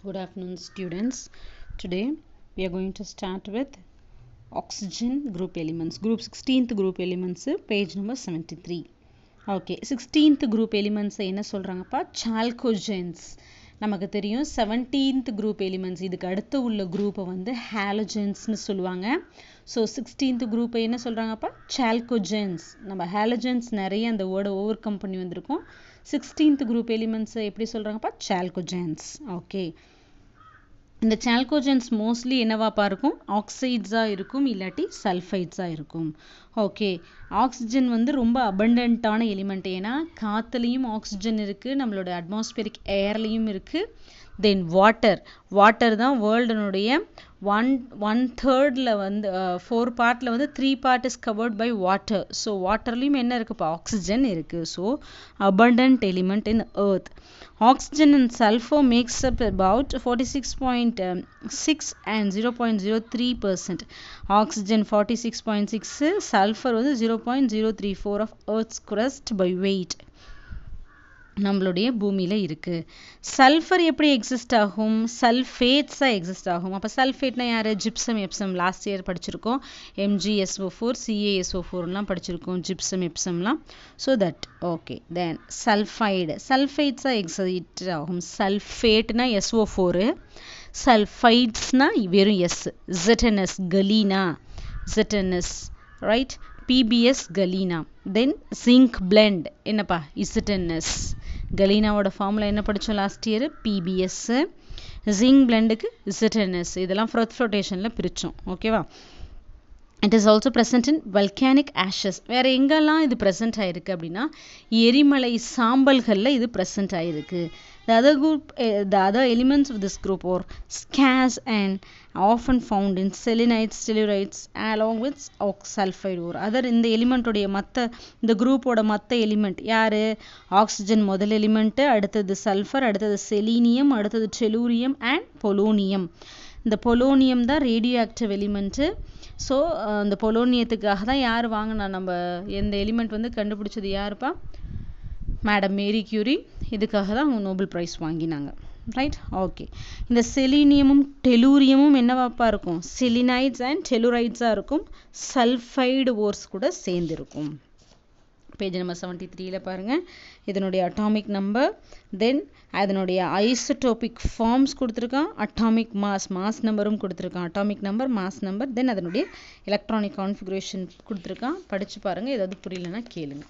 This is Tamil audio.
Good afternoon, students. Today we are going to start with oxygen group elements. Group 16th group elements, page number 73. Okay, 16th group elements என்ன சொல்றாங்கப்பா? Chalcogens. நமக்கு தெரியும் 17th group elements இதுக்கு அடுத்து உள்ள குரூப்பை வந்து ஹாலஜன்ஸ்னு சொல்லுவாங்க. ஸோ 16th group என்ன சொல்றாங்கப்பா? Chalcogens. நம்ம ஹாலஜன்ஸ் நிறைய அந்த வேர்டை ஓவர் கம் பண்ணி வந்திருக்கோம். 16th group elements எப்படி சொல்றாங்கப்பா? Chalcogens. ஓகே, இந்த chalcogens மோஸ்ட்லி என்னவாப்பா இருக்கும்? ஆக்சைட்ஸாக இருக்கும், இல்லாட்டி சல்ஃபைட்ஸாக இருக்கும். ஓகே, ஆக்சிஜன் வந்து ரொம்ப அபண்டன்ட்டான எலிமெண்ட். ஏன்னா காற்றுலையும் ஆக்சிஜன் இருக்குது, நம்மளோட அட்மாஸ்பியரிக் ஏர்லேயும் இருக்குது. தென் வாட்டர் தான் வேர்ல்டனுடைய ஒன் தேர்டில் வந்து 4 பார்ட்டில் வந்து 3 part is covered by water. So வாட்டர்லேயும் என்ன இருக்குப்பா? ஆக்சிஜன் இருக்குது. So abundant element in earth. Oxygen and sulfur makes up about 46.6 and 0.03%. Oxygen 46.6, sulfur வந்து 0.034 of earth's crust by weight. நம்மளுடைய பூமியில் இருக்குது. சல்ஃபர் எப்படி எக்ஸிஸ்ட் ஆகும்? சல்ஃபேட்ஸாக எக்ஸிஸ்ட் ஆகும். அப்போ சல்ஃபேட்னா யார்? Gypsum, Epsom. லாஸ்ட் இயர் படிச்சிருக்கோம். MgSO4, CaSO4லாம் படிச்சிருக்கோம், ஜிப்சம், எப்சம்லாம். So that okay. தென் சல்ஃபைட்ஸாக எக்ஸிஸ்ட் ஆகும். சல்ஃபேட்னா SO4, சல்ஃபைட்ஸ்னா வெறும் S. ZNS galena, ZNS, right? PBS galena. Then zinc blend என்னப்பா? ZNS. கலீனாவோட ஃபார்முலா என்ன படித்தோம் லாஸ்ட் இயர்? PBS. ஜிங்க் பிளெண்டுக்கு ZNS. இதெல்லாம் ஃப்ரத் ஃப்ளோட்டேஷனில் பிரித்தோம். ஓகேவா? It is also present in volcanic ashes. வேறு எங்கெல்லாம் இது ப்ரெசென்ட் ஆகிருக்கு அப்படின்னா எரிமலை சாம்பல்களில் இது ப்ரெசென்ட் ஆகிருக்கு. The other elements of this group are scarce and often found in selenites, tellurides along with sulfide ore. இந்த எலிமெண்ட்டோடைய இந்த குரூப்போட மற்ற எலிமெண்ட் யார்? ஆக்சிஜன் முதல் எலிமெண்ட்டு, அடுத்தது சல்ஃபர், அடுத்தது செலீனியம், அடுத்தது டெலூரியம் அண்ட் பொலோனியம். இந்த பொலோனியம் தான் ரேடியோ ஆக்டிவ் எலிமெண்ட்டு. ஸோ இந்த பொலோனியத்துக்காக தான் யார் வாங்கினா? நம்ம எந்த எலிமெண்ட் வந்து கண்டுபிடிச்சது யாருப்பா? Madam Marie Curie. இதுக்காக தான் அவங்க நோபல் ப்ரைஸ் வாங்கினாங்க, ரைட்? ஓகே, இந்த செலீனியமும் டெலூரியமும் என்னவாப்பா இருக்கும்? செலினைட்ஸ் அண்ட் டெலுரைட்ஸாக இருக்கும். சல்ஃபைடு ஓர்ஸ் கூட சேர்ந்துருக்கும். பேஜ் நம்பர் 73ல் பாருங்கள். இதனுடைய அட்டாமிக் நம்பர், தென் அதனுடைய ஐசோடோபிக் ஃபார்ம்ஸ் கொடுத்துருக்கான், அட்டாமிக் மாஸ் நம்பரும் கொடுத்துருக்கான். அட்டாமிக் நம்பர், மாஸ் நம்பர், தென் அதனுடைய எலக்ட்ரானிக் கான்ஃபிகரேஷன் கொடுத்துருக்கான். படித்து பாருங்கள். ஏதாவது புரியலன்னா கேளுங்க.